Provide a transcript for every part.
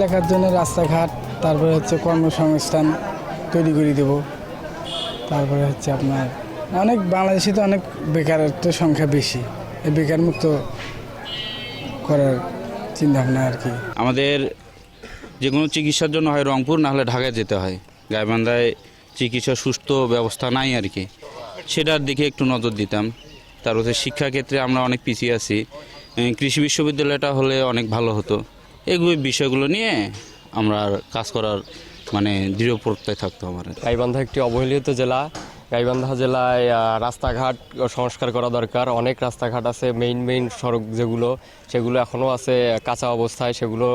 এলাকার জন্য রাস্তাঘাট, তারপরে হচ্ছে কর্মসংস্থান তৈরি করে দেব। তারপরে হচ্ছে আপনার অনেক বাংলাদেশে তো অনেক বেকারত্বের সংখ্যা বেশি, এই বেকার মুক্ত করার চিন্তাভাবনা আর কি। আমাদের যে কোনো চিকিৎসার জন্য হয় রংপুর, না হলে ঢাকায় যেতে হয়। গাইবান্ধায় চিকিৎসা সুস্থ ব্যবস্থা নাই আর কি, সেটার দিকে একটু নজর দিতাম। তার হচ্ছে শিক্ষাক্ষেত্রে আমরা অনেক পিছিয়ে আছি, কৃষি বিশ্ববিদ্যালয়টা হলে অনেক ভালো হতো। এগুলো বিষয়গুলো নিয়ে আমরা কাজ করার দৃঢ় প্রত্যয় থাকতো আমার। গাইবান্ধা একটি অবহেলিত জেলা। গাইবান্ধা জেলায় রাস্তাঘাট সংস্কার করা দরকার। অনেক রাস্তাঘাট আছে, মেইন সড়ক যেগুলো, সেগুলো এখনও আছে কাঁচা অবস্থায়, সেগুলো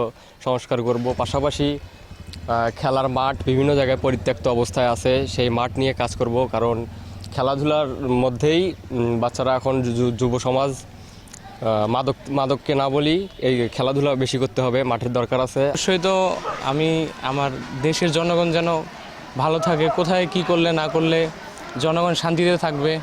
সংস্কার করব। পাশাপাশি খেলার মাঠ বিভিন্ন জায়গায় পরিত্যক্ত অবস্থায় আছে, সেই মাঠ নিয়ে কাজ করব। কারণ খেলাধুলার মধ্যেই বাচ্চারা এখন যুব সমাজ মাদককে না বলি, এই খেলাধুলা বেশি করতে হবে, মাঠের দরকার আছে। অবশ্যই তো আমি আমার দেশের জনগণ যেন ভালো থাকে, কোথায় কি করলে না করলে জনগণ শান্তিতে থাকবে,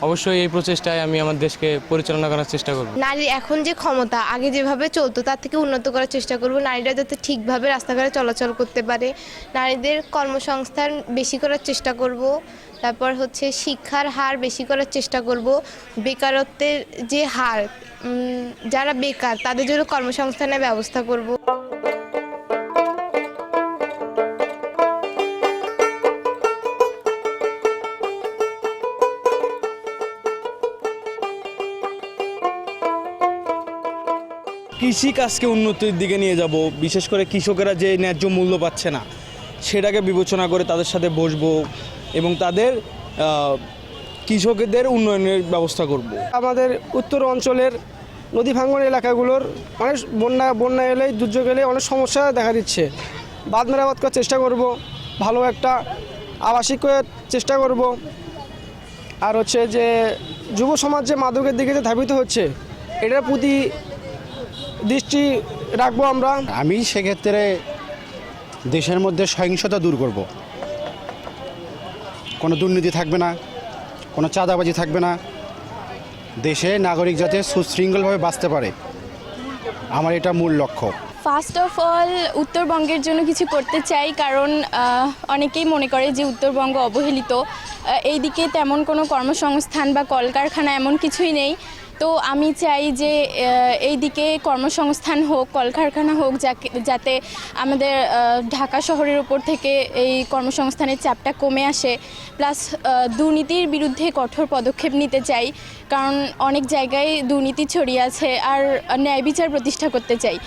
অবশ্যই এই প্রচেষ্টায় আমি আমার দেশকে পরিচালনা করার চেষ্টা করব। নারী এখন যে ক্ষমতা আগে যেভাবে চলতো তার থেকে উন্নত করার চেষ্টা করব। নারীরা যাতে ঠিকভাবে রাস্তাঘাটে চলাচল করতে পারে, নারীদের কর্মসংস্থান বেশি করার চেষ্টা করব। তারপর হচ্ছে শিক্ষার হার বেশি করার চেষ্টা করব। বেকারত্বের যে হার, যারা বেকার তাদের জন্য কর্মসংস্থানের ব্যবস্থা করব। কৃষিকাজকে উন্নতির দিকে নিয়ে যাব। বিশেষ করে কৃষকেরা যে ন্যায্য মূল্য পাচ্ছে না, সেটাকে বিবেচনা করে তাদের সাথে বসবো এবং তাদের কৃষকদের উন্নয়নের ব্যবস্থা করব। আমাদের উত্তর অঞ্চলের নদী ভাঙ্গন এলাকাগুলোর অনেক বন্যা এলেই, দুর্যোগ এলে অনেক সমস্যা দেখা দিচ্ছে। বাঁধ মেরামত করার চেষ্টা করব, ভালো একটা আবাসিক চেষ্টা করব। আর হচ্ছে যে যুব সমাজ যে মাদকের দিকে যে ধাবিত হচ্ছে, এটার প্রতি দৃষ্টি রাখবো আমরা। আমি সেক্ষেত্রে দেশের মধ্যে সহিংসতা দূর করব। কোনো দুর্নীতি থাকবে না, কোনো চাঁদাবাজি থাকবে না, দেশে নাগরিক যাতে সুশৃঙ্খলভাবে বাঁচতে পারে, আমার এটা মূল লক্ষ্য। ফার্স্ট অফ অল উত্তরবঙ্গের জন্য কিছু করতে চাই, কারণ অনেকেই মনে করে যে উত্তরবঙ্গ অবহেলিত, এই দিকে তেমন কোনো কর্মসংস্থান বা কলকারখানা এমন কিছুই নেই। তো আমি চাই যে এই দিকে কর্মসংস্থান হোক, কলকারখানা হোক, যাতে আমাদের ঢাকা শহরের উপর থেকে এই কর্মসংস্থানের চাপটা কমে আসে। প্লাস দুর্নীতির বিরুদ্ধে কঠোর পদক্ষেপ নিতে চাই, কারণ অনেক জায়গায় দুর্নীতি ছড়িয়ে আছে, আর ন্যায় বিচার প্রতিষ্ঠা করতে চাই।